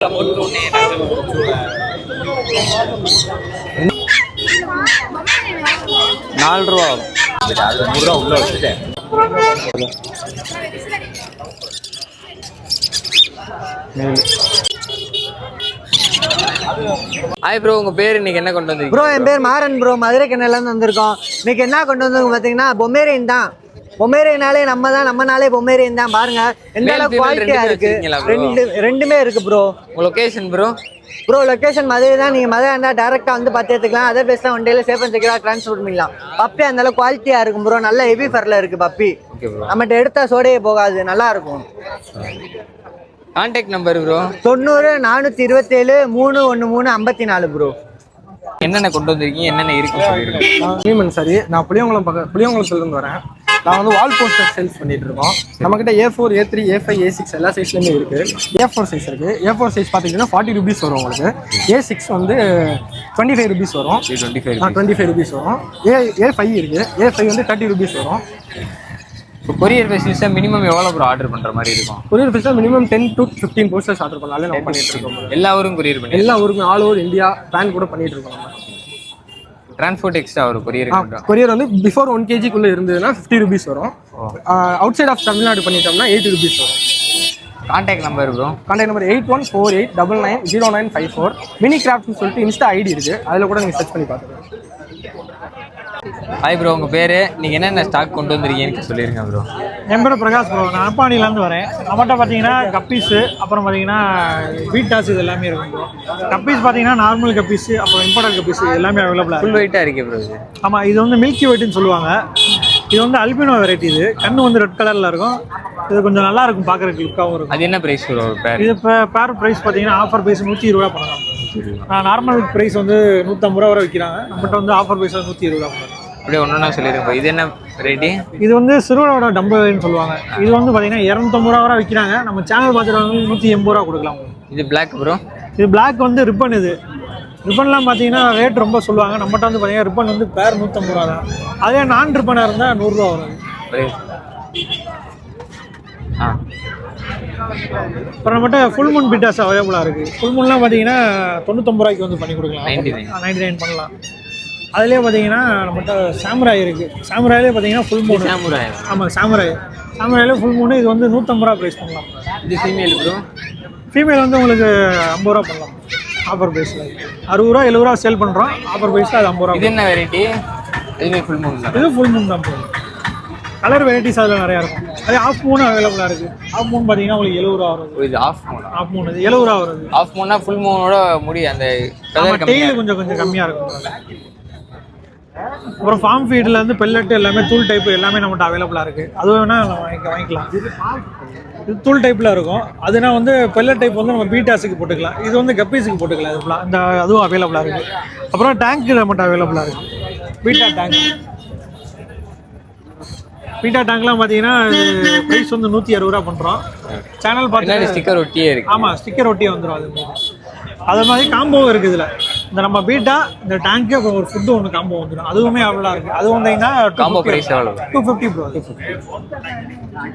₹4 அது ₹100 உள்ள வச்சுட்டேன். ஹாய் ப்ரோ, உங்க பேர் இன்னைக்கு என்ன கொண்டு வந்தீங்க? ப்ரோ என் பேர் மாறன் ப்ரோ, மதுரை கிணறுலேருந்து வந்திருக்கோம். இன்னைக்கு என்ன கொண்டு வந்தோம் பார்த்தீங்கன்னா பொமேரியன் தான். பொமேரியனாலே நம்மனாலே பொமேரியன் தான். பாருங்க எந்த அளவுக்கு குவாலிட்டியா இருக்கு. ரெண்டுமே இருக்கு bro. Location bro? Bro location Madurai தான். நீங்க மதுரை இருந்தால் டேரக்டா வந்து பார்த்து எடுத்துக்கலாம். அதர் பேஸ் தான் ஒன் டேல சேஃப் அண்ட் செக்யூரா டிரான்ஸ்போர்ட் பண்ணிக்கலாம். பப்பி அந்த அளவுக்கு குவாலிட்டியா இருக்கும் ப்ரோ. நல்ல ஹெவி ஃபர்ல இருக்கு பப்பி. நம்மகிட்ட எடுத்தா சோடையே போகாது, நல்லா இருக்கும். Contact number bro? 90 427 313 54 ப்ரோ. என்னென்ன கொண்டு வந்திருக்கீங்க, என்னென்ன இருக்குன்னு சொல்லிருக்கேன். சரி, நான் புளியங்குளத்துலேருந்து வரேன். நான் வந்து வால் போஸ்டர் சேல்ஸ் பண்ணிட்டு இருக்கோம். நம்மகிட்ட A4, A3, A5, A6 எல்லா சைஸ்லையுமே இருக்கு. A4 சைஸ் இருக்கு. A4 சைஸ் பார்த்தீங்கன்னா ₹40 வரும் உங்களுக்கு. A6 வந்து ₹25 வரும். ₹25 வரும். A5 இருக்கு. A5 வந்து ₹30 வரும். கொரியர் பேசிஸா மினிமம் எவ்வளோ ப்ரோ ஆர்டர் பண்ற மாதிரி இருக்கும்? கொரியர் பேசிஸா மினிமம் 10 to 15 போஸ்டர்ஸ் ஆர்டர் பண்ணாலே நம்ம பண்ணிட்டு இருக்கோம். எல்லா ஊரும் கொரியர் பண்ணி, எல்லா ஊருக்கும் ஆல் ஓவர் இந்தியா பேன் கூட பண்ணிட்டு இருக்கோம். டிரான்ஸ்போர்ட் எக்ஸ்ட்ரா வரும் கொரியர்? கொரியர் வந்து பிஃபோர் 1 kg இருந்ததுன்னா ₹50 வரும். அவுட் சைட் ஆஃப் தமிழ்நாடு பண்ணிட்டோம்னா ₹80 வரும். Contact number bro? Contact number 8148990954. Mini கிராஃப்ட்னு சொல்லிட்டு இன்ஸ்டா ஐடி இருக்கு, அதில் கூட நீங்கள் சர்ச் பண்ணி பார்த்துக்கலாம். ஹாய் ப்ரோ, உங்கள் பேர் நீங்கள் என்னென்ன ஸ்டாக் கொண்டு வந்திருக்கீங்கன்னு சொல்லிடுங்க ப்ரோ. என் பேர் பிரகாஷ் ப்ரோ, நான் அப்பானிலேருந்து வரேன். நம்மகிட்ட பார்த்தீங்கன்னா கப்பீஸு, அப்புறம் பார்த்தீங்கன்னா பீட்டாஸ், இது எல்லாமே இருக்கும் ப்ரோ. கப்பீஸ் பார்த்தீங்கன்னா நார்மல் கப்பீஸு, அப்புறம் இம்போர்ட்டட் கப்பீஸ் எல்லாமே அவைலபிளாக ஃபுல் வெயிட்டாக இருக்கு ப்ரோ இது. ஆமாம், இது வந்து மில்கி வெயிட்னு சொல்லுவாங்க. இது வந்து அல்பினோ வெரைட்டி. இது கண்ணு வந்து ரெட் கலரில் இருக்கும். இது கொஞ்சம் நல்லா இருக்கும், பார்க்குறதுக்கு லுக்காகவும் இருக்கும். அது என்ன ப்ரைஸ் ப்ரோ பேர்? இது இப்போ பேர் ப்ரைஸ் பார்த்தீங்கன்னா ஆஃபர் ப்ரைஸ் ₹120 பண்ணலாம். நார்மல் ப்ரைஸ் வந்து ₹150 வரை விற்கிறாங்க. நம்மகிட்ட வந்து ஆஃபர் ப்ரைஸ் ₹120 பண்ணலாம். அப்படியே ஒன்றா சொல்லிடுங்க. இது என்ன வெரைட்டி? இது வந்து சிறுவனோட டம்பல்னு சொல்லுவாங்க. இது வந்து பார்த்தீங்கன்னா ₹250 வரை விற்கிறாங்க. நம்ம சேனல் பார்த்துட்டு வந்து ₹180 கொடுக்கலாம். இது பிளாக் ப்ரோ? இது பிளாக் வந்து ரிப்பன். இது ரிப்பன்லாம் பார்த்தீங்கன்னா ரேட் ரொம்ப சொல்லுவாங்க. நம்மகிட்ட வந்து பார்த்தீங்கன்னா ரிப்பன் வந்து பேர் ₹150 தான். அதே நான் ரிப்பனாக இருந்தால் ₹100 வரும். அப்புறம் நம்மகிட்ட ஃபுல் மூன் பீட்டாஸ் அவைலபிளாக இருக்குது. ஃபுல் மூன்லாம் பார்த்தீங்கன்னா ₹99 வந்து பண்ணி கொடுக்கலாம். 99 பண்ணலாம். அதுலேயே பார்த்தீங்கன்னா நம்மகிட்ட சாமுராய் இருக்குது. சாமுராயிலே பார்த்தீங்கன்னா ஃபுல் மூணு. ஆமாம், சாமுராயிலே ஃபுல் மூணு. இது வந்து ₹150 ப்ரைஸ் பண்ணலாம். இது ஃபீமேல் ப்ரோ? ஃபீமேல் வந்து உங்களுக்கு ₹50 பண்ணலாம் ஆஃபர் ப்ரைஸில். ₹60 70 சேல் பண்ணுறோம். ஆஃபர் ப்ரைஸில் அது ₹50. இது என்ன வெரைட்டி? இதுவே ஃபுல் மூன் தான்? இது ஃபுல் மூன் தான் போகும். கலர் வெரைட்டிஸ் அதில் நிறையா இருக்கும். அதே ஆஃப் மூணு அவைலபிளாக இருக்குது. ஆஃப் மூணு பார்த்தீங்கன்னா உங்களுக்கு ₹70 வரும். இது ஆஃப் மூணு? ஆஃப் மூணு இது ₹70 வருது. ஆஃப் மூணா ஃபுல் மூனோட முடி அந்த டெய்லு கொஞ்சம் கம்மியாக இருக்கும். அப்புறம் ஃபார்ம் ஃபீடில் வந்து பெல்லட்டு எல்லாமே தூள் டைப்பு எல்லாமே நம்மகிட்ட அவைலபிளாக இருக்குது. அது வேணால் நம்ம வாங்கிக்கலாம். இது தூள் டைப்பில் இருக்கும். அதுனா வந்து பெல்லட் டைப் வந்து நம்ம பீட்டாஸுக்கு போட்டுக்கலாம். இது வந்து கப்பீஸுக்கு போட்டுக்கலாம். இது இந்த அதுவும் அவைலபிளாக இருக்குது. அப்புறம் டேங்க்கு நம்மகிட்ட அவைலபிளாக இருக்குது. பீட்டா டேங்க்லாம் பார்த்தீங்கன்னா ப்ரைஸ் வந்து ₹160 பண்ணுறோம். சேனல் பார்த்து ஸ்டிக்கர் ஒட்டியே இருக்குது. ஆமாம், ஸ்டிக்கர் ஒட்டியே வந்துடும். அது மாதிரி காம்போவும் இருக்குது. இதில் இந்த நம்ம பீட்டா, இந்த டேங்க்கு, அப்புறம் ஒரு ஃபுட்டு ஒன்று காம்போ வந்துடும். அதுவுமே அவ்வளோ இருக்குது. அது வந்தீங்கன்னா காம்போ ப்ரைஸ் எவ்வளோ? $250 ப்ரோ.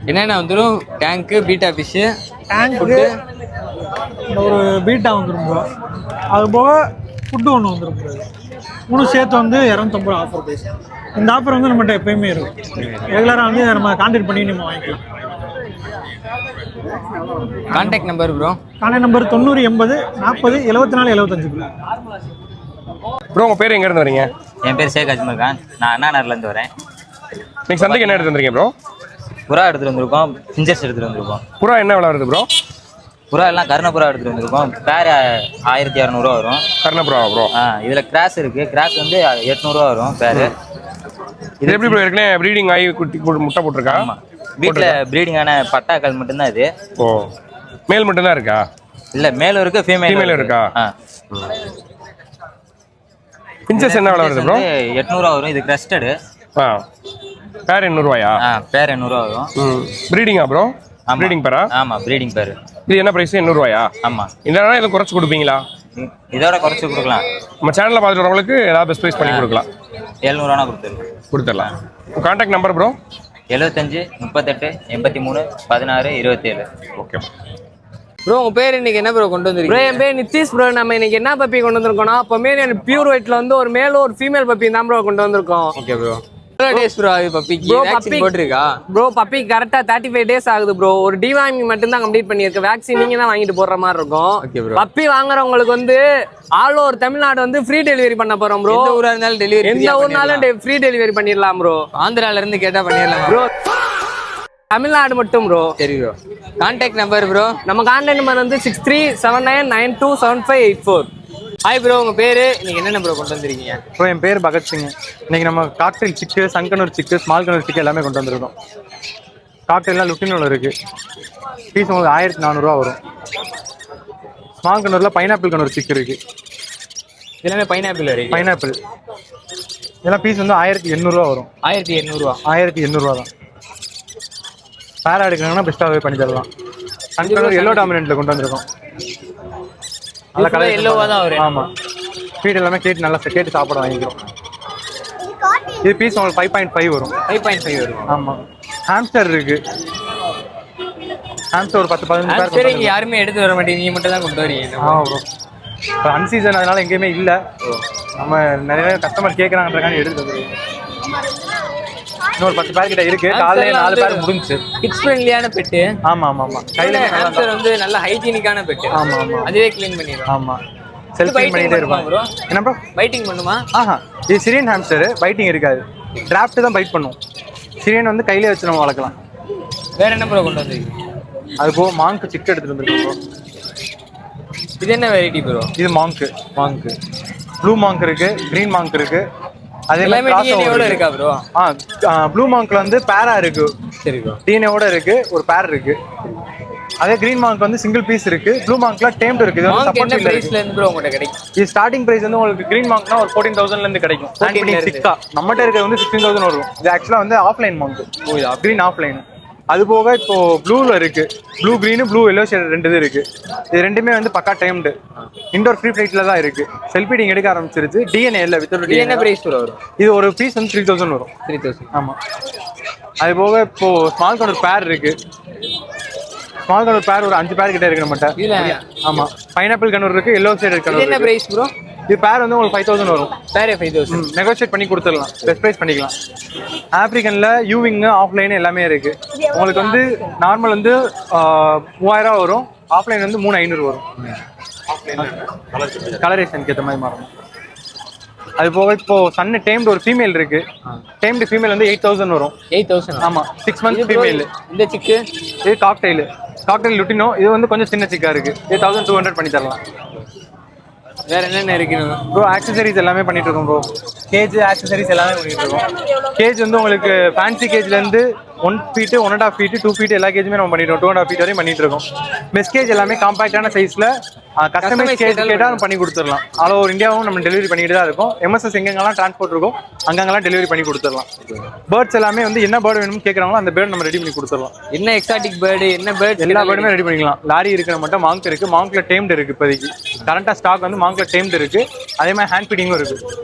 என்னென்ன வந்துடும்? டேங்க்கு, பீட்டா ஃபிஷ்ஷு, டேங்க்கு ஒரு பீட்டா வந்துடும் ப்ரோ. அது போக ஃபுட்டு ஒன்று வந்துடும் ப்ரோ. மூணு சேர்த்து வந்து ₹250 ஆஃபர் ப்ரைஸ். இந்த ஆஃபர் வந்து நம்மகிட்ட எப்பயுமே இருக்கும். ரெகுலராக வந்து நம்ம கான்டாக்ட் பண்ணி நம்ம வாங்கிக்கலாம். Contact number bro? Contact number 90 80 40 74 75. Bro உங்கள் பேர் எங்கேருந்து வரீங்க? என் பேர் ஷேக் அஜ்மல் கான். நான் அண்ணா நகர்லேருந்து வரேன். நீங்கள் சந்தைக்கு என்ன எடுத்து வந்துருக்கீங்க ப்ரோ? புறா எடுத்துகிட்டு வந்திருக்கோம், பிஞ்சர்ஸ் எடுத்துகிட்டு வந்திருக்கோம். புறா என்ன விலை வருது ப்ரோ? புறா எல்லாம் கர்ணப்புறா எடுத்துகிட்டு வந்திருக்கோம். பேர் ₹1200 வரும். கர்ணப்புறாவா ப்ரோ? இதில் கிராஸ் இருக்குது. கிராஸ் வந்து ₹800 வரும் பேர். இது எப்படி ப்ரோ? ஏற்கனவே ப்ரீடிங் ஆகி குட்டி முட்டை போட்டிருக்கா? ஆமாம், வீட்டில் ப்ரீடிங்கான பட்டாக்கள் மட்டும்தான் இது. ஓ, மேல் மட்டும்தான் இருக்கா? இல்லை, மேலும் இருக்கு, ஃபீமேலும் இருக்கா? பிஞ்சஸ் என்ன விலை வருது ப்ரோ? ₹800 வரும். இது கிரஸ்டடு. பேர் ₹800? பேர் ₹800 வரும். ப்ரீடிங்கா ப்ரோ? ப்ரீடிங் பேரா? ஆமாம், ப்ரீடிங் பேர். இது என்ன ப்ரைஸ்? ₹800? ஆமாம். இல்லைனா இதில் குறைச்சி கொடுப்பீங்களா? இதோட குறைச்சி கொடுக்கலாம். நம்ம சேனலில் பார்த்துட்டு வரவங்களுக்கு ஏதாவது பெஸ்ட் ப்ரைஸ் பண்ணி கொடுக்கலாம். ₹700 கொடுத்துடலாம். Contact number bro? 75 38 83 16 27. Okay. Bro உங்க பேர் இன்னைக்கு என்ன ப்ரோ கொண்டு ப்ரோ வந்திருக்கீங்க? என் பேர் நிதிஷ் ப்ரோ. நம்ம இன்னைக்கு என்ன பப்பி கொண்டு வந்திருக்கோம்னா பொமேரியன் பியூர் ஒயிட்ல வந்து ஒரு மேல் ஒரு ஃபீமேல் பப்பி தான் ப்ரோ கொண்டு வந்திருக்கோம். Okay bro. எவ்வளவு டேஸ் ப்ரோ அது பப்பிக்கு? ப்ரோ வேக்சின் பப்பி போட்டுருக்கா? ப்ரோ பப்பி கரெக்டா 35 டேஸ் ஆகுது ப்ரோ. ஒரு டிவார்மிங் மட்டும் தான் கம்ப்ளீட் பண்ணிருக்கு. வேக்சின் நீங்க தான் வாங்கிட்டு போடுற மாதிரி இருக்கும். Okay bro. பப்பி வாங்குறவங்களுக்கு வந்து ஆல் ஓவர் தமிழ்நாடு வந்து ஃப்ரீ டெலிவரி பண்ண போறோம் ப்ரோ. எந்த ஊரா இருந்தாலும் டெலிவரி எந்த ஊர்னாலும் ஃப்ரீ டெலிவரி பண்ணிடலாம் ப்ரோ. ஆந்திரால இருந்து கேட்டா பண்ணிடலாம் ப்ரோ தமிழ்நாடு மட்டும் ப்ரோ. சரி ப்ரோ. Contact number bro? நம்ம கான்டாக்ட் நம்பர் வந்து 6379927584. ஹாய் ப்ரோ உங்க பேரு இன்னைக்கு என்னென்ன ப்ரோ கொண்டு வந்திருக்கீங்க? ப்ரோ என் பேர் பகத்சிங். இன்னைக்கு நம்ம காக்டெயில் சிக்கு, சங்கனூர் சிக்கு, ஸ்மால் கனூர் சிக்கு எல்லாமே கொண்டு வந்திருக்கோம். காக்டெயிலாம் லுட்டினோவில் இருக்குது. பீஸ் உங்களுக்கு 1400 வரும். ஸ்மால் கனூரில் பைனாப்பிள் கனூர் சிக்கு இருக்குது. எல்லாமே பைனாப்பிள் இருக்கு. பைனாப்பிள் இதெல்லாம் பீஸ் வந்து 1800 வரும். 1800 1800 தான். பேரா எடுக்கிறாங்கன்னா பெஸ்ட்டாகவே பண்ணி தரலாம். சங்கனூர் எல்லோ டாமினெண்ட்டில் கொண்டு வந்திருக்கோம். நல்ல கலர் எல்லோவா தான் வரும். ஆமாம். ஃபீட் எல்லாமே கேட்டு நல்லா கேட்டு சாப்பிட வாங்கிக்கிறோம். இது பீஸ் உங்களுக்கு 5.5 வரும். 5.5 வரும். ஆமாம். ஹாம்ஸ்டர் இருக்கு. ஹாம்ஸ்டர் ஒரு 10-15 பேர் சரி இங்க யாருமே எடுத்து வர மாட்டீங்க, நீங்க மட்டும் தான் கொண்டு வரீங்க. ப்ரோ இப்போ அன்சீசன் அதனால எங்கேயுமே இல்லை. நம்ம நிறைய கஸ்டமர் கேட்குறாங்கன்றக்காண்டி எடுத்து வந்துருக்கோம். இன்னொரு 10 பேர் கிட்ட இருக்கு. காலையில 4 பேர் முடிஞ்சு. கிட்ஸ் ஃப்ரெண்ட்லியான பெட். ஆமா ஆமா ஆமா. கையில ஹாம்ஸ்டர் வந்து நல்ல ஹைஜீனிக்கான பெட். ஆமா ஆமா. அதுவே க்ளீன் பண்ணிடும். ஆமா. செல்ஃப் க்ளீன் பண்ணிட்டே இருப்பாங்க ப்ரோ. என்ன ப்ரோ? பைட்டிங் பண்ணுமா? ஆஹா. இது சிரியன் ஹாம்ஸ்டர். பைட்டிங் இருக்காது. டிராஃப்ட் தான் பைட் பண்ணும். சிரியன் வந்து கையிலே வச்சு நம்ம வளர்க்கலாம். வேற என்ன ப்ரோ கொண்டு வந்திருக்கீங்க? அது போக மாங்க் சிக்கு எடுத்துட்டு வந்திருக்கோம் ப்ரோ. இது என்ன வெரைட்டி ப்ரோ? இது மாங்க். ப்ளூ மாங்க் இருக்கு, கிரீன் மாங்க் இருக்கு. அதே எல்லாமே மாதிரி DNA ஓட இருக்கா ப்ரோ? ப்ளூ மாங்க்ல வந்து பேரா இருக்கு. சரி ப்ரோ. DNA ஓட இருக்கு, ஒரு பேர் இருக்கு. அதே கிரீன் மாங்க் வந்து சிங்கிள் பீஸ் இருக்கு. ப்ளூ மாங்க்ல டேம்ட் இருக்கு. இது வந்து மாங்க் என்ன சப்போர்ட் பிரைஸ்ல இருந்து ப்ரோ உங்ககிட்ட கிடைக்கும்? இது ஸ்டார்டிங் பிரைஸ் வந்து உங்களுக்கு கிரீன் மாங்க்னா ஒரு 14,000 ல இருந்து கிடைக்கும். 14 சிக்கா நம்மகிட்ட இருக்கிறது வந்து 16,000 வரும். இது ஆக்சுவலா வந்து ஆஃப்லைன் மாங்க். ஓ இது கிரீன் ஆஃப்லைன். அது போக இப்போ ப்ளூல இருக்கு. Blue green, blue yellow shade 2 இது இருக்கு. இது ரெண்டுமே வந்து பக்கா டைம்டு. இன்டோர் ஃப்ரீ ஃபிளைட்ல தான் இருக்கு. செல்ஃப் ஃபீடிங் எடுக்க ஆரம்பிச்சிருச்சு. டிஎன்ஏ இல்ல வித்தவுட் இது என்ன பிரைஸ் ப்ரோ வரும்? இது ஒரு பீஸ் வந்து 3000 வரும். 3000. ஆமா. அது போக இப்போ ஸ்மால் கனூர் பேர் இருக்கு. ஸ்மால் கனூர் பேர் ஒரு 5 பேர் கிட்ட இருக்கு நம்மட்ட. இல்ல ஆமா. பைனாப்பிள் கனூர் இருக்கு, எல்லோ ஷேட் இது கனூர். என்ன பிரைஸ் ப்ரோ? இது பேர் வந்து உங்களுக்கு 5000 வரும். பேரே 5000. நெகோஷியேட் பண்ணி கொடுத்துடலாம். பெஸ்ட் ப்ரைஸ் பண்ணிக்கலாம். ஆப்ரிக்கன்ல யூவிங், ஆஃப்லைன் எல்லாமே இருக்கு. உங்களுக்கு வந்து நார்மல் வந்து 3000 வரும். ஆஃப்லைன் வந்து 3500 வரும். கலரேஷனுக்கு ஏற்ற மாதிரி மாறும். அது போக இப்போ சன்னு டேம்டு ஒரு ஃபீமேல் இருக்கு. டேம்டு ஃபீமேல் வந்து 8000 வரும். 8000. ஆமா. 6 months ஃபீமேல். இந்த சிக்கு இது காக்டெயில் லுட்டினோ. இது வந்து கொஞ்சம் சின்ன சிக்கா இருக்கு. இது 1200 பண்ணி தரலாம். வேற என்னென்ன இருக்கு ப்ரோ? ஆக்சசரிஸ் எல்லாமே பண்ணிட்டு இருக்கோம் ப்ரோ. கேஜ் ஆக்சசரிஸ் எல்லாமே பண்ணிட்டு இருக்கோம். கேஜ் வந்து உங்களுக்கு ஃபேன்சி கேஜ்ல இருந்து 1 feet, 1.5 feet, 2 feet எல்லா கேஜுமே நம்ம பண்ணிட்டு இருக்கோம். 2.5 feet வரையும் பண்ணிட்டு இருக்கோம். மெஸ் கேஜ் எல்லாமே காம்பாக்டான சைஸ்ல கஸ்டமைஸ் கேஜ் கேட்டா நம்ம பண்ணி கொடுத்துடலாம். ஆல் ஓவர் இந்தியாவும் நம்ம டெலிவரி பண்ணிட்டு தான் இருக்கோம். எம்எஸ்எஸ் எங்கெங்கெல்லாம் டிரான்ஸ்போர்ட் இருக்கும் அங்கெல்லாம் டெலிவரி பண்ணி கொடுத்துடலாம். பேர்ட்ஸ் எல்லாமே வந்து என்ன பேர்டு வேணும்னு கேட்குறாங்களோ அந்த பேர்டு நம்ம ரெடி பண்ணி கொடுத்துடலாம். என்ன எக்ஸாட்டிக் பேர்டு, என்ன பேர்டு, எல்லா பேர்டுமே ரெடி பண்ணிக்கலாம். லாரி இருக்கிற மட்டும் மாங்க் இருக்கு. மாங்க்ல டேம்டு இருக்கு. இப்போதைக்கு கரண்டா ஸ்டாக் வந்து மாங்க்ல டேம்டு இருக்கு. அதே மாதிரி ஹேண்ட் ஃபீடிங்கும் இருக்கு.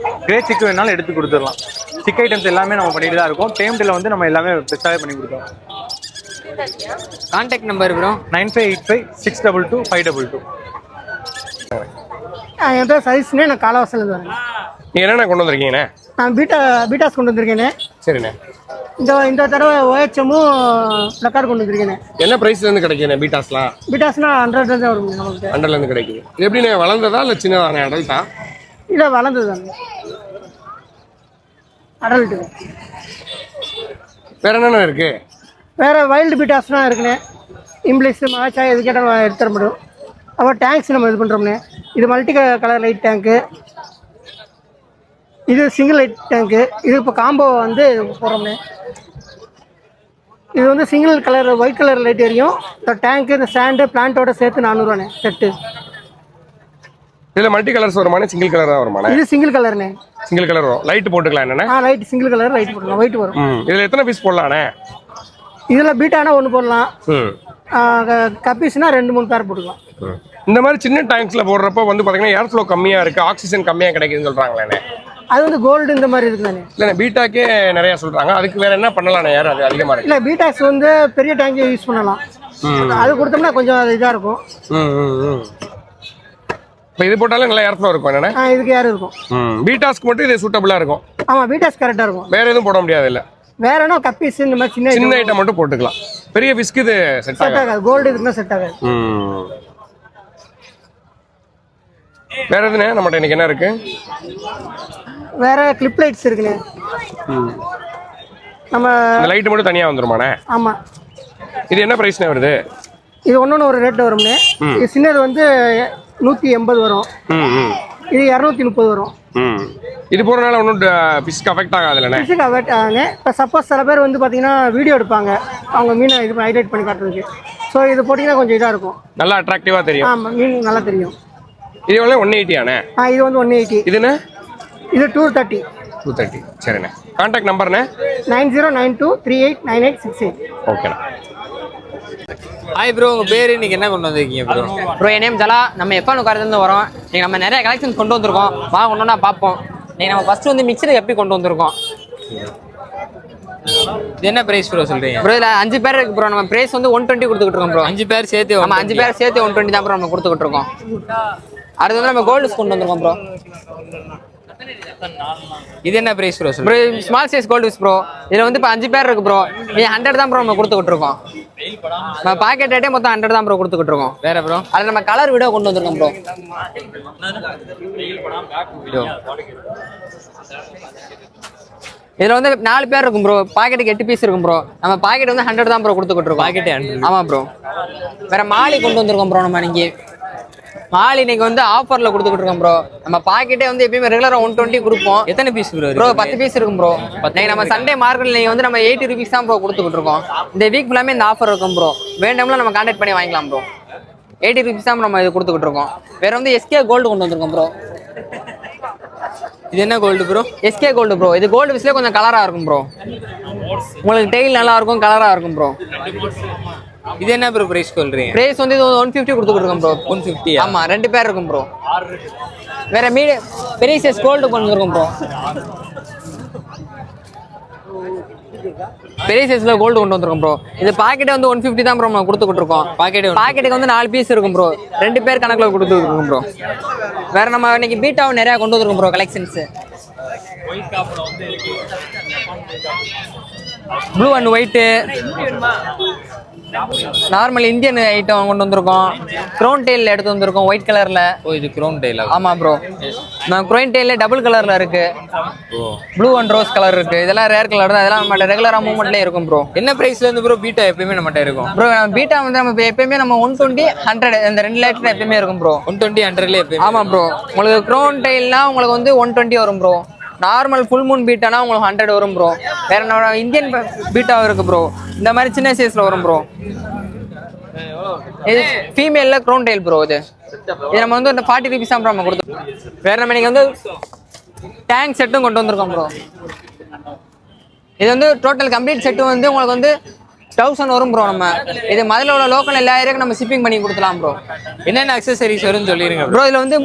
கிரே சிக்கு வேணாலும் எடுத்து கொடுத்துடலாம். சிக் ஐட்டம்ஸ் எல்லாமே நம்ம பண்ணிட்டு தான் இருக்கோம். டேம்டில் வந்து நம்ம எல்லாமே பெஸ்ட்டாகவே பண்ணி கொடுத்தோம். Contact number bro? 9585622522. என் பேர் சதீஷ்னே. நான் காலவாசலேருந்து வரேன். நீங்க என்னென்ன கொண்டு வந்திருக்கீங்கண்ணே? நான் பீட்டாஸ் கொண்டு வந்திருக்கேனே. சரிண்ணே. இந்த தடவை OHM-உம் பிளக்கார்டு கொண்டு வந்திருக்கேனே. என்ன பிரைஸ்ல இருந்து கிடைக்குண்ணே பீட்டாஸ்லாம்? பீட்டாஸ்னா 100 தான் வரும் நமக்கு. 100ல இருந்து கிடைக்குது. இது எப்படிண்ணே, வளர்ந்ததா இல்லை சின்னதானே, அடல்ட்டா? இல்லை வளர்ந்தது தானே, அடல்ட்டு. வேற என்னென்ன இருக்கு? வேறு வைல்டு பீட்டாஸ்லாம் இருக்குண்ணே. இம்ப்ளிக்ஸ், மாச்சா எது கேட்டால் எடுத்துட முடியும். அப்புறம் டேங்க்ஸ் நம்ம இது பண்ணுறோம்ண்ணே. இது மல்டி கலர் லைட் டேங்க்கு. இது சிங்கிள் லைட் டேங்க்கு. இது இப்போ காம்போ வந்து போடுறோம்ண்ணே. இது வந்து single colour white colour light எரியும். இந்த டேங்க்கு, இந்த ஸ்டாண்டு, பிளான்ட்டோட சேர்த்து 400 செட்டு. இதுல மல்டி கலர்ஸ் வருமானே, சிங்கிள் கலர் தான் வருமானே? இது சிங்கிள் கலர்ண்ணே. சிங்கிள் கலர் வரும். லைட் போட்டுக்கலாம் என்னண்ணே? லைட் சிங்கிள் கலர் லைட் போடலாம். ஒயிட் வரும். இதுல எத்தனை பீஸ் போடலாண்ணே? இதில் பீட்டானா 1 போடலாம். கப்பீஸ்னா 2-3 பேர் போட்டுக்கலாம். இந்த மாதிரி சின்ன டேங்க்ஸ்ல போடுறப்ப வந்து பாத்தீங்கன்னா ஏர் ஃப்ளோ கம்மியா இருக்கு, ஆக்சிஜன் கம்மியா கிடைக்குதுன்னு சொல்றாங்களே. அது வந்து கோல்டு இந்த மாதிரி இருக்குதானே? இல்ல பீட்டாக்கே நிறைய சொல்றாங்க. அதுக்கு வேற என்ன பண்ணலாம்? ஏர் அது அதிகமா இருக்கு. இல்ல பீட்டாக்ஸ் வந்து பெரிய டேங்க் யூஸ் பண்ணலாம். அது கொடுத்தோம்னா கொஞ்சம் அது இதாக இருக்கும். இப்போ இது போட்டாலும் நல்லா ஏர் ஃப்ளோ இருக்கும் என்னண்ணே? இதுக்கு ஏர் இருக்கும். பீட்டாஸ்க்கு மட்டும் இது சூட்டபிளா இருக்கும். ஆமாம், பீட்டாஸ் கரெக்டாக இருக்கும். வேற எதுவும் போட முடியாது இல்லை? வேற என்ன கப்பீஸ் இந்த மாதிரி சின்ன ஐட்டம் மட்டும் போட்டுக்கலாம். பெரிய ஃபிஷ்க்கு இது செட் ஆகாது. கோல்டு இதுக்குன்னா செட் ஆகாது. வேற எதுனே நம்மகிட்ட இன்னைக்கு என்ன இருக்கு? வேற கிளிப் லைட்ஸ் இருக்குண்ணே. நம்ம இந்த லைட் மட்டும் தனியா வந்துருமாண்ணே? ஆமாம். இது என்ன பிரைஸ்னே வருது? இது ஒன்று ஒரு ரேட் வரும்ண்ணே. இது சின்னது வந்து 180 வரும். இது 230 வரும். இது போறனால ஒன்றும் ஃபிஷ்க்கு அஃபெக்ட் ஆகாதுல்லண்ணே? ஃபிஷ்ஷுக்கு அஃபெக்ட் ஆகுங்க. இப்போ சப்போஸ் சில பேர் வந்து பார்த்தீங்கன்னா வீடியோ எடுப்பாங்க அவங்க மீனை இது ஹைலைட் பண்ணி காட்டுறதுக்கு. ஸோ இது போட்டிங்கன்னா கொஞ்சம் இதாக இருக்கும். நல்லா அட்ராக்டிவாக தெரியும். ஆமாம், மீன் நல்லா தெரியும். இது எவ்வளோ? 180 ஆனே? இது வந்து 180. இதுண்ணே? இது 230. 230. சரிண்ணே. கான்டாக்ட் நம்பர்ண்ணே? 9092389868. ஓகேண்ணா. ஹாய் ப்ரோ, உங்கள் பேர் இன்னைக்கு என்ன கொண்டு வந்திருக்கீங்க ப்ரோ? ப்ரோ என் நேம் ஜலா. நம்ம எஃப்என் உட்காரத்துலேருந்து வரோம். நீங்கள் நம்ம நிறைய கலெக்ஷன்ஸ் கொண்டு வந்திருக்கோம். கொண்டு வந்தா பார்ப்போம். நீங்கள் நம்ம ஃபர்ஸ்ட் வந்து மிக்சர் எப்படி கொண்டு வந்திருக்கோம். இது என்ன பிரைஸ் ப்ரோ சொல்றீங்க? ப்ரோ இதில் 5 பேர் இருக்கு ப்ரோ. நம்ம பிரைஸ் வந்து 120 கொடுத்துக்கிட்டு இருக்கோம் ப்ரோ. 5 பேர் சேர்த்து? நம்ம 5 பேர் சேர்த்து 120 தான் ப்ரோ நம்ம கொடுத்துக்கிட்டு இருக்கோம். அடுத்து வந்து நம்ம கோல்டு கொண்டு வந்திருக்கோம் ப்ரோ. இது என்ன price bro bro small size gold fish bro. இதில் வந்து இப்போ 5 பேர் இருக்கு ப்ரோ. இது 100 தான் ப்ரோ நம்ம கொடுத்துக்கிட்டு இருக்கோம். நம்ம பாக்கெட் ரேட்டே மொத்தம் 100 தான் ப்ரோ கொடுத்துக்கிட்டு இருக்கோம். வேற ப்ரோ? அதில் நம்ம கலர் வீடியோ கொண்டு வந்திருக்கோம் ப்ரோ. இதில் வந்து 4 பேர் இருக்கும் ப்ரோ. பாக்கெட்டுக்கு 8 பீஸ் இருக்கும் ப்ரோ. நம்ம பாக்கெட் வந்து 100 தான் ப்ரோ கொடுத்துக்கிட்டு இருக்கோம். பாக்கெட்டே 100? ஆமாம் ப்ரோ. வேற மாலி கொண்டு வந்திருக்கோம் ப்ரோ. நம்ம இன்னைக்கு மாலி இன்னைக்கு வந்து ஆஃபர்ல கொடுத்துக்கிட்டு இருக்கோம் ப்ரோ. நம்ம பாக்கெட்டே வந்து எப்பயுமே ரெகுலரா 120 கொடுப்போம். எத்தனை பீஸ் ப்ரோ? ப்ரோ 10 பீஸ் இருக்கும் ப்ரோ. நம்ம சண்டே மார்க்கெட்ல நீங்க வந்து நம்ம 80 rupees தான் ப்ரோ கொடுத்துக்கிட்டு இருக்கோம். இந்த வீக் ஃபுல்லாமே இந்த ஆஃபர் இருக்கும் ப்ரோ. வேண்டாம்ல நம்ம கான்டாக்ட் பண்ணி வாங்கிக்கலாம் ப்ரோ. 80 rupees தான் நம்ம இது கொடுத்துக்கிட்டு இருக்கோம். வேற வந்து எஸ்கே கோல்டு கொண்டு வந்திருக்கோம் ப்ரோ. இது என்ன gold bro? SK gold bro. இது கோல்டு ஃபிஷ்ல கொஞ்சம் கலரா இருக்கும் ப்ரோ. உங்களுக்கு டெய்ல் நல்லா இருக்கும், கலரா இருக்கும் ப்ரோ. இது என்ன ப்ரோ பிரைஸ் சொல்றீங்க? பிரைஸ் வந்து இது 150 கொடுத்துக்கிட்டு இருக்கோம் ப்ரோ. 150? ஆமா, 2 பேர் இருக்கும் ப்ரோ. வேற பெரிய சைஸ் கோல்டு கொண்டு வந்திருக்கோம் ப்ரோ. பெரிய சைஸ்ல கோல்டு கொண்டு வந்திருக்கோம் ப்ரோ. இது பாக்கெட் வந்து 150 தான் ப்ரோ நம்ம கொடுத்துக்கிட்டு இருக்கோம். பாக்கெட்டுக்கு வந்து 4 பீஸ் இருக்கும் ப்ரோ. 2 பேர் கணக்குல கொடுத்துக்கிட்டு இருக்கோம் ப்ரோ. வேற நம்ம இன்னைக்கு பீட்டாவும் நிறைய கொண்டு வந்திருக்கோம் bro collections. Blue and white, normal Indian item கொண்டு வந்திருக்கோம். க்ரௌன் டெயில் எடுத்து வந்திருக்கோம் ஒயிட் கலர்ல. ஓ, இது க்ரௌன் டெயில்? ஆமா ப்ரோ. நான் க்ரௌன் டெயில டபுள் கலர்ல இருக்கு. ப்ளூ அண்ட் ரோஸ் கலர் இருக்கு. இதெல்லாம் ரேர் கலர் தான். இதெல்லாம் நம்ம ரெகுலரா மூவ்மெண்ட்லயே இருக்கும் ப்ரோ. என்ன பிரைஸ்ல இருந்து ப்ரோ பீட்டா எப்பயுமே நம்மகிட்ட இருக்கும்? ப்ரோ பீட்டா வந்து நம்ம எப்பயுமே நம்ம 120, 100 இந்த 2 லேட்டர் எப்பயுமே இருக்கும் ப்ரோ. 120, 100ல எப்பயுமே? ஆமா ப்ரோ. உங்களுக்கு க்ரௌன் டெயில்னா உங்களுக்கு வந்து 120 வரும் ப்ரோ. நார்மல் ஃபுல் மூன் பீட்டானா உங்களுக்கு 100 வரும் ப்ரோ. வேற நம்ம இந்தியன் பீட்டா இருக்கு ப்ரோ. இந்த மாதிரி சின்ன சைஸ்ல வரும் ப்ரோ. இது ஃபீமேல்ல க்ரௌன் டெயில் ப்ரோ. இது நம்ம வந்து 40 rupees தான் ப்ரோ நம்ம கொடுத்தோம். வேற நம்ம இன்னைக்கு வந்து டேங்க் செட்டும் கொண்டு வந்திருக்கோம் ப்ரோ. இது வந்து டோட்டல் கம்ப்ளீட் செட்டு வந்து உங்களுக்கு வந்து 1000 வரும் ப்ரோ. நம்ம இது மதுல உள்ள லோக்கல் எல்லா ஏரியாவுக்கும் நம்ம ஷிப்பிங் பண்ணி கொடுக்கலாம் ப்ரோ. என்னென்ன அக்சசரிஸ் வரும்னு சொல்லிருங்க ப்ரோ. இதில் வந்து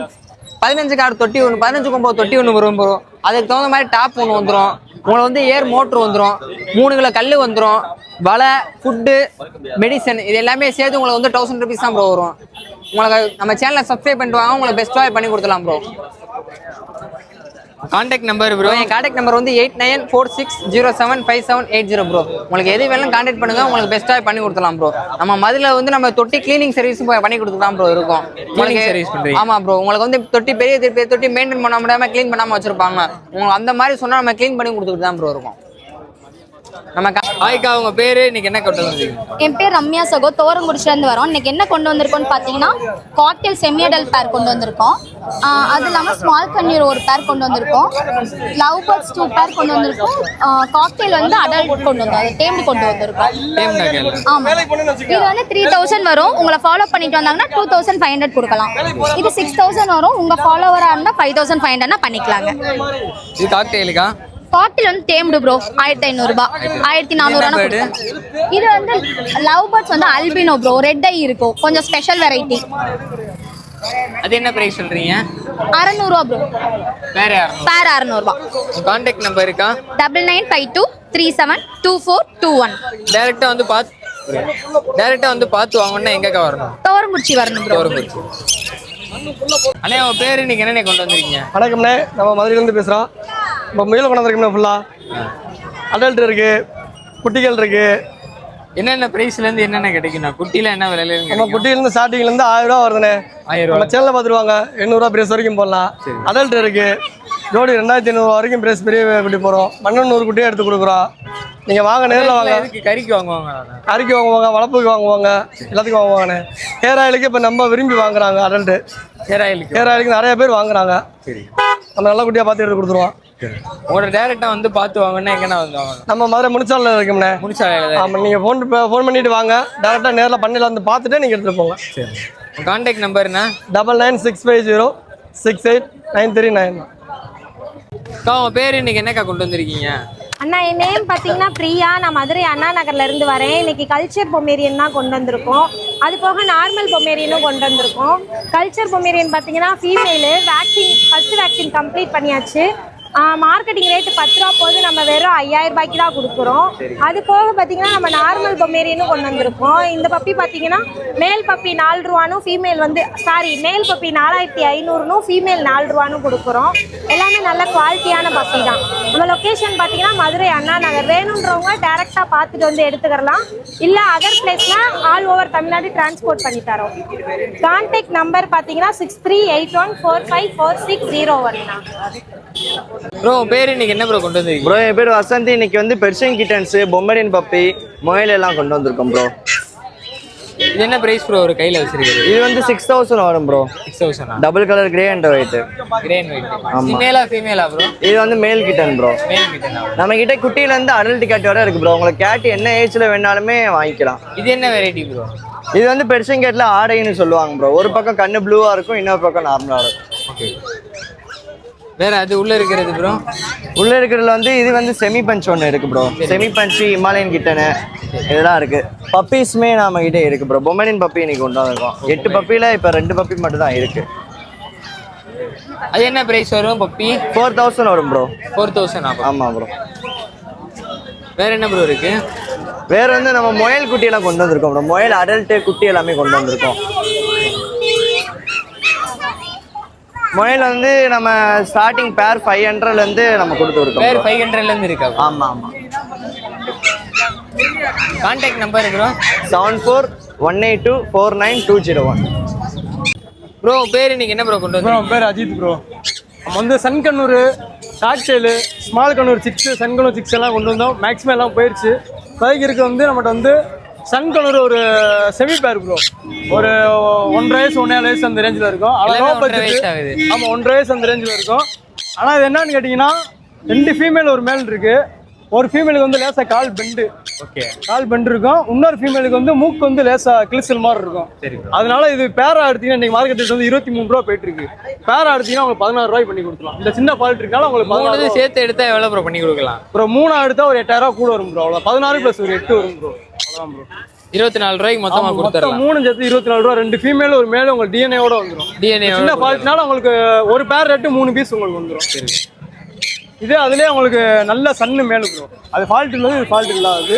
15 கார்டு தொட்டி ஒன்று, 15 கொம்போ தொட்டி ஒன்று வரும் ப்ரோ. அதுக்கு தகுந்த மாதிரி டாப் ஒன்று வந்துடும். உங்களுக்கு வந்து ஏர் மோட்ரு வந்துடும். 3 கிலோ கல் வந்துடும். வலை, ஃபுட்டு, மெடிசன் இது எல்லாமே சேர்த்து உங்களுக்கு வந்து 1000 rupees தான் ப்ரோ வரும். உங்களுக்கு நம்ம சேனலை சப்ஸ்கிரைப் பண்ணிட்டு வாங்க. உங்களுக்கு பெஸ்ட்டாக பண்ணி கொடுத்துலாம் ப்ரோ. Contact number bro? என் கான்டாக்ட் நம்பர் வந்து 8946075780 ப்ரோ. உங்களுக்கு எது வேணும் கான்டாக்ட் பண்ணுங்க. உங்களுக்கு பெஸ்ட்டாக பண்ணி கொடுத்துலாம் ப்ரோ. நம்ம மதுல வந்து நம்ம தொட்டி கிளீனிங் சர்வீஸும் பண்ணி கொடுத்துக்கலாம் ப்ரோ இருக்கும். கிளீனிங் சர்வீஸ் பண்றீங்க? ஆமா ப்ரோ. உங்களுக்கு வந்து தொட்டி பெரிய தொட்டி மெயின்டைன் பண்ண முடியாம க்ளீன் பண்ணாம வச்சிருப்பாங்க. உங்களுக்கு அந்த மாதிரி சொன்னா நம்ம க்ளீன் பண்ணி கொடுத்துட்டு தான் ப்ரோ இருக்கும். நம்ம ஆய்க்கா, உங்க பேரு இன்னைக்கு என்ன கொண்டு வந்திருக்கீங்க? என் பேர் ரம்யா சகோ, தோரங்குடிச்சிலேருந்து வரோம். இன்னைக்கு என்ன கொண்டு வந்திருக்கோம்னு பார்த்தீங்கன்னா காக்டெயில் செமி அடல்ட் பேர் கொண்டு வந்திருக்கோம். அது இல்லாமல் ஸ்மால் கன்னியூர் ஒரு பேர் கொண்டு வந்திருக்கோம். லவ் பேர்ட்ஸ் 2 பேர் கொண்டு வந்திருக்கோம். காக்டெயில் வந்து அடல்ட் கொண்டு வந்தோம். டேம் கொண்டு வந்திருக்கோம். ஆமாம். இது வந்து 3000 வரும். உங்களை ஃபாலோ பண்ணிட்டு வந்தாங்கன்னா 2500 கொடுக்கலாம். இது 6000 வரும். உங்கள் ஃபாலோவராக இருந்தால் 5500 பண்ணிக்கலாங்க. இது காக்டெயிலுக்கா? காக்டெயில் வந்து டேம்டு ப்ரோ. 1500 ரூபாய், 1400. இது வந்து லவ் பேர்ட்ஸ் வந்து அல்பினோ ப்ரோ. ரெட் ஐ இருக்கும். கொஞ்சம் ஸ்பெஷல் வெரைட்டி. அது என்ன பிரைஸ் சொல்றீங்க? 600 ரூபா ப்ரோ. வேற பேர் 600 ரூபா. கான்டாக்ட் நம்பர் இருக்கா? 9952372421. டைரக்டா வந்து டேரெக்டாக வந்து பார்த்து வாங்கணும்னா எங்கக்கா வரணும்? துவரங்குறிச்சி வரணும் ப்ரோ. துவரங்குறிச்சி. அண்ணே உங்கள் பேர் இன்னைக்கு என்னென்ன கொண்டு வந்திருக்கீங்க? வணக்கம்ண்ணே, நம்ம மதுரையிலேருந்து பேசுகிறோம். இப்போ முயல் கொண்டு வந்திருக்கோம்ண்ணே. ஃபுல்லாக அடல்ட் இருக்குது, குட்டிகள் இருக்குது. என்னென்ன ப்ரைஸ்லேருந்து என்னென்ன கிடைக்குண்ணா? குட்டியில் என்ன விலையில நம்ம குட்டியிலேருந்து ஸ்டார்டிங்லேருந்து 1000 ரூபா வருதுண்ணே. 1000 நம்ம சேனலில் பார்த்துருவாங்க. 800 பிரைஸ் வரைக்கும் போடலாம். அடல்ட் இருக்குது, ஜோடி 2500 வரைக்கும் பிரைஸ் பெரிய குட்டி போகிறோம். 1200 குட்டியே எடுத்து கொடுக்குறோம். நீங்கள் வாங்க, நேரில் வாங்க. கறிக்கு வாங்குவாங்க, கறிக்கு வாங்குவாங்க, வளர்ப்புக்கு வாங்குவாங்க, எல்லாத்துக்கும் வாங்குவாங்கண்ணே. ஹேர் ஆயிலுக்கு இப்போ நம்ம விரும்பி வாங்குறாங்க. அடல்ட்டு ஹேர் ஆயிலுக்கு நிறைய பேர் வாங்குறாங்க. சரி, நம்ம நல்ல குட்டியாக பார்த்து எடுத்து கொடுத்துருவோம். உங்களோட டேரெக்டாக வந்து பார்த்து வாங்கன்னா எங்கன்னா வந்து வாங்கணும்? நம்ம மதுரை முனிச்சாலையில் இருக்கும்ண்ணே. முனிச்சாலையில். ஆமாம், நீங்கள் ஃபோன் பண்ணிவிட்டு வாங்க. டேரெக்டாக நேரில் பண்ணையில் வந்து பார்த்துட்டு நீங்கள் எடுத்துகிட்டு போங்க. சரி, கான்டாக்ட் நம்பர்ண்ணா 9965068939. அக்கா உங்கள் பேர் இன்னைக்கு என்னக்கா கொண்டு வந்திருக்கீங்க? அண்ணா, என் நேம் பார்த்தீங்கன்னா பிரியா. நான் மதுரை அண்ணா நகர்லேருந்து வரேன். இன்னைக்கு கல்ச்சர் பொமேரியன் தான் கொண்டு வந்திருக்கோம். அது போக நார்மல் பொமேரியனும் கொண்டு வந்திருக்கோம். கல்ச்சர் பொமேரியன் பார்த்தீங்கன்னா ஃபீமேலு. ஃபஸ்ட்டு வேக்சின் கம்ப்ளீட் பண்ணியாச்சு. மார்க்கெட்டிங் ரேட்டு 10 ரூபா போது, நம்ம வெறும் 5000 ரூபாய்க்கு தான் கொடுக்குறோம். அது போக பார்த்தீங்கன்னா நம்ம நார்மல் பொமேரியனும் கொண்டு வந்திருக்கோம். இந்த பப்பி பார்த்தீங்கன்னா மேல் பப்பி 4 ரூபானும், ஃபீமேல் மேல் பப்பி 4500னும், ஃபீமேல் 4 ரூபானும் கொடுக்குறோம். எல்லாமே நல்ல குவாலிட்டியான பப்பி தான். நம்ம லொக்கேஷன் பார்த்தீங்கன்னா மதுரை அண்ணா நகர். வேணுன்றவங்க டேரெக்டாக பார்த்துட்டு வந்து எடுத்துக்கலாம். இல்லை அதர் பிளேஸ்னால் ஆல் ஓவர் தமிழ்நாடு டிரான்ஸ்போர்ட் பண்ணி தரோம். கான்டாக்ட் நம்பர் பார்த்தீங்கன்னா 6381454601. ப்ரோ உங்கள் பேர் இன்னைக்கு என்ன ப்ரோ கொண்டு வந்திருக்கீங்க? ப்ரோ என் பேர் வசந்தி. இன்னைக்கு வந்து பெர்ஷியன் கிட்டன்ஸு, பொம்மரியன் பப்பி, முயல் எல்லாம் கொண்டு வந்திருக்கோம் ப்ரோ. இது என்ன பிரைஸ் ப்ரோ ஒரு கையில் வச்சிருக்கீங்க? இது வந்து 6000 வரும் bro. 6000. Double colour grey and white. Grey and white. Mela ஃபீமேலா bro? இது வந்து மேல் கிட்டன் ப்ரோ. மேல் கிட்டனா? நம்ம கிட்ட குட்டியிலேருந்து அடல்ட் கேட் வரை இருக்கு ப்ரோ. உங்களுக்கு கேட் என்ன ஏஜ்ல வேணாலுமே வாங்கிக்கலாம். இது என்ன வெரைட்டி ப்ரோ? இது வந்து பெர்ஷியன் கேட்ல ஆடைன்னு சொல்லுவாங்க ப்ரோ. ஒரு பக்கம் கண்ணு ப்ளூவா இருக்கும், இன்னொரு பக்கம் நார்மலா இருக்கும். ஓகே. வேற அது உள்ள இருக்கிறது ப்ரோ? உள்ள இருக்கிறதுல வந்து இது வந்து செமி பஞ்ச் ஒன்று இருக்கு ப்ரோ. செமி பஞ்சு, இமாலயன் கிட்டனு இதெல்லாம் இருக்கு. பப்பீஸ்மே நம்ம கிட்டே இருக்கு ப்ரோ. பொமேரியன் பப்பி இன்னைக்கு கொண்டு வந்திருக்கோம். 8 பப்பியில இப்போ 2 பப்பி மட்டும் தான் இருக்கு. அது என்ன பிரைஸ் வரும் பப்பி? 4000 வரும் ப்ரோ. 4000. ஆமாம் ப்ரோ. வேற என்ன ப்ரோ இருக்கு? வேற வந்து நம்ம முயல் குட்டியெல்லாம் கொண்டு வந்திருக்கோம் ப்ரோ. முயல் அடல்ட்டு குட்டி எல்லாமே கொண்டு வந்திருக்கோம். முயல் வந்து நம்ம ஸ்டார்டிங் பேர் 500லேருந்து நம்ம கொடுத்துருக்கோம். பேர் 500லேருந்து இருக்கா? ஆமாம் ஆமாம். Contact number bro 7418249201. ப்ரோ பேர் இன்னைக்கு என்ன ப்ரோ கொண்டு வந்து? பேர் அஜித் ப்ரோ. நம்ம வந்து சன்கண்ணூர், காக்டெயிலு, ஸ்மால் கண்ணூர் 6, சன்கண்ணூர் 6 எல்லாம் கொண்டு வந்தோம். மேக்ஸிமம் எல்லாம் போயிடுச்சு. பைக்கு வந்து நம்மகிட்ட வந்து சன்கண்ணூர் ஒரு செமி பேர் ப்ரோ. ஒரு 1.5 வயசு 1.5 வயசு அந்த ரேஞ்சில் இருக்கும். ஆனால் ஆமாம் 1.5 வயசு அந்த ரேஞ்சில் இருக்கும். ஆனால் இது என்னன்னு கேட்டிங்கன்னா 2 ஃபீமேல் ஒரு மேல் இருக்கு. ஒரு ஃபீமேலுக்கு வந்து லேசாக கால் பெண்டு. ஓகே. கால் பெண்டு இருக்கும். இன்னொரு ஃபீமேலுக்கு வந்து மூக்கு வந்து லேசாக கிளிசல் மாதிரி இருக்கும். சரி. அதனால இது பேரா எடுத்தீங்கன்னா இன்னைக்கு மார்க்கெட் ரேட் வந்து 23 ரூபா போயிட்டு இருக்கு. பேரா எடுத்தீங்கன்னா உங்களுக்கு 16 ரூபாய் பண்ணி கொடுக்கலாம். இந்த சின்ன ஃபால்ட் இருக்கனால உங்களுக்கு 16 சேர்த்து எடுத்தா எவ்வளோ ப்ரோ பண்ணி கொடுக்கலாம்? ப்ரோ 3 எடுத்தா ஒரு 8000 கூட வரும் ப்ரோ. அவ்வளோ 16 + ஒரு 8 வரும் ப்ரோ. அவ்வளோதான் ப்ரோ. 24 ரூபாய்க்கு மொத்தமாக கொடுத்துடலாம். 3 சேர்த்து 24 ரூபா. 2 ஃபீமேல் ஒரு மேல் உங்களுக்கு டிஎன்ஏவோட வந்துடும். டிஎன்ஏ சின்ன ஃபால்ட்னால உங்களுக்கு ஒரு பேர் ரேட்டு 3 பீஸ் உங்களுக்கு வந்துடும். சரி. இது அதுலேயே உங்களுக்கு நல்ல சன்னு மேலு ப்ரோ. அது ஃபால்ட் இல்லை, இது ஃபால்ட் இல்லாது.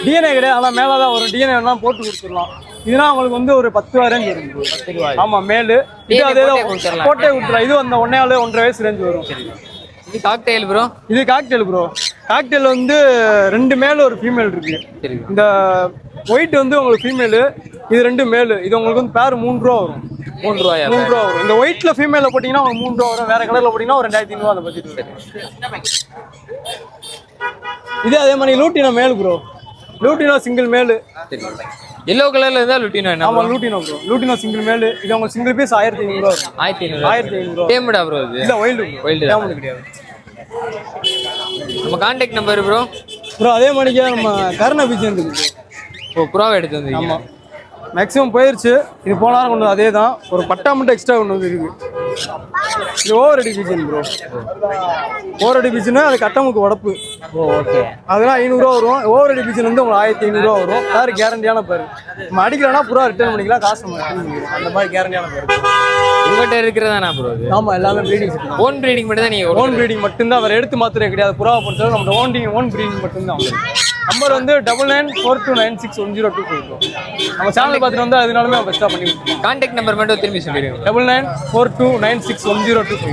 டிஎன்ஏ கிடையாது, ஆனால் மேலே தான் ஒரு டிஎன்ஏ வேணால் போட்டு கொடுத்துடலாம். இதுனா உங்களுக்கு வந்து ஒரு 10 ரூபா ரேஞ்ச் வரும் ப்ரோ. 10 ரூபாய். ஆமாம் மேலு. இது அதே தான் போட்டே கொடுத்துடலாம். இது அந்த 1.5 வயசு ரேஞ்ச் வரும். இது காக்டெயில் ப்ரோ. இது காக்டெயில் ப்ரோ. காக்டெயில் வந்து 2 மேல் ஒரு ஃபீமேல் இருக்கு. இந்த ஒயிட் வந்து உங்களுக்கு ஃபீமேலு, இது 2 மேலு. இது உங்களுக்கு வந்து பேர் 3 ரூபா வரும். 3 ரூபாயா? 3 ரூபா வரும். இந்த ஒயிட்ல ஃபீமேல போட்டிங்கன்னா உங்களுக்கு 3 ரூபா வரும். வேற கலர்ல போட்டிங்கன்னா ஒரு 2500 அந்த பட்ஜெட் வரும். இது அதே மாதிரி லூட்டினோ மேல் ப்ரோ. லூட்டினோ சிங்கிள் மேலு. எல்லோ கலர்ல இருந்தா லுட்டினோ என்ன? ஆமா லூட்டினோ ப்ரோ. லூட்டினோ சிங்கிள் மேலு. இது உங்களுக்கு சிங்கிள் பீஸ் 1500 ரூபா வரும். 1500. டேம்டா ப்ரோ இது? இல்ல வைல்டு. வைல்டு தான் கிடையாது. நம்ம கான்டாக்ட் நம்பர் ப்ரோ? ப்ரோ அதே மாதிரிக்கே நம்ம கர்ண பீச் இருக்கு ப்ரோ. ஓ புறாவை எடுத்து வந்தீங்க? ஆமாம் மேக்ஸிமம் போயிடுச்சு. இது போன வாரம் கொண்டு வந்து அதே தான். ஒரு பட்டா மட்டும் எக்ஸ்ட்ரா கொண்டு வந்து இருக்கு. இது ஓவர் அடி பீச்சுன்னு ப்ரோ. ஓவர் அடி பீச்சுன்னா அது கட்டமுக்கு உடப்பு. ஓ ஓகே. அதெல்லாம் 500 ரூபா வரும். ஓவர் அடி பீச்சுல வந்து உங்களுக்கு 1500 ரூபா வரும். பேர் கேரண்டியான பேர். நம்ம அடிக்கலன்னா புறா ரிட்டர்ன் பண்ணிக்கலாம். காசு அந்த மாதிரி கேரண்டியான பேர். உங்கள்கிட்ட இருக்கிறதானா ப்ரோ? ஆமாம் எல்லாமே ப்ரீடிங். ஓன் ப்ரீடிங் மட்டும் தான் நீங்கள்? ஓன் ப்ரீடிங் மட்டும்தான். வேறு எடுத்து மாத்திரே கிடையாது. புறாவை பொறுத்தவரை நம்ம ஓன் ப்ரீடிங் மட்டும்தான். நம்பர் வந்து 9942961025 ப்ரோ. நம்ம சேனல் பார்த்துட்டு வந்து அதனாலுமே பெஸ்ட்டாக பண்ணி கான்டாக்ட் நம்பர் மட்டும் திரும்பி சொல்லிடுங்க. 9942961025.